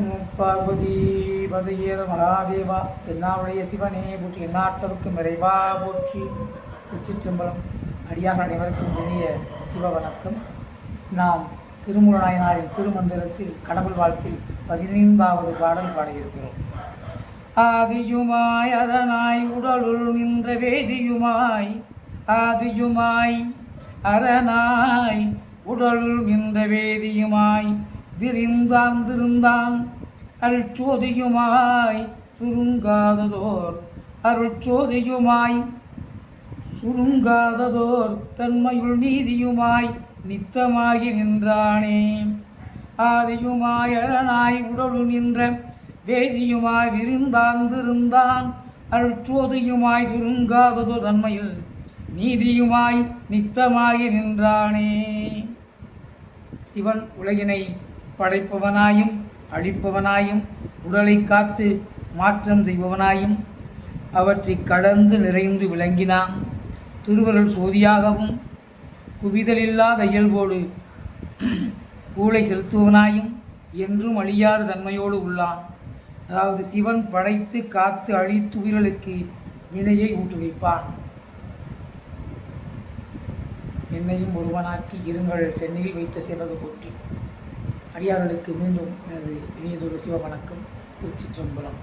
ஓம் பார்வதி பதையர் மகாதேவா. தென்னாவுடைய சிவனே போற்றி, எந்நாட்டவர்க்கும் இறைவா போற்றி. திருச்சிற்றம்பலம். அடியாக அனைவருக்கும் இனிய சிவ வணக்கம். நாம் திருமூலநாயனாரின் திருமந்திரத்தில் கடவுள் வாழ்த்தில் 15வது பாடல் பாடியிருக்கிறோம். ஆதியுமாய் அரணாய் உடலுள் நின்ற வேதியுமாய், ஆதியுமாய் அரணாய் உடலுள் நின்ற வேதியுமாய், விரிந்தான் திருந்தான் அருட்சோதியுமாய் சுருங்காததோர், அருட்சோதியுமாய் சுருங்காததோர் தன்மையுள் நீதியுமாய் நித்தமாகி நின்றானே. ஆதியுமாய் அரணாய் உடலு நின்ற வேதியுமாய், விரிந்தான் திருந்தான் அருட்சோதியுமாய் சுருங்காததோர் தன்மையில் நீதியுமாய் நித்தமாகி நின்றானே. சிவன் உலகினை படைப்பவனாயும் அழிப்பவனாயும் உடலை காத்து மாற்றம் செய்பவனாயும் அவற்றை கடந்து நிறைந்து விளங்கினான். திருவருள் சோதியாகவும் குவிதலில்லாத இயல்போடு ஊழை செலுத்துவனாயும் என்றும் அழியாத தன்மையோடு உள்ளான். அதாவது சிவன் படைத்து காத்து அழித்து உயிர்களுக்கு வினையை ஊட்டுவிப்பான். என்னையும் ஒருவனாக்கி இருங்கள் சென்னையில் வைத்த சேவக போற்றி. அடியார்களுக்கு மீண்டும் எனது இனியதொரு சிவ வணக்கம். திருச்சிற்றம்பலம்.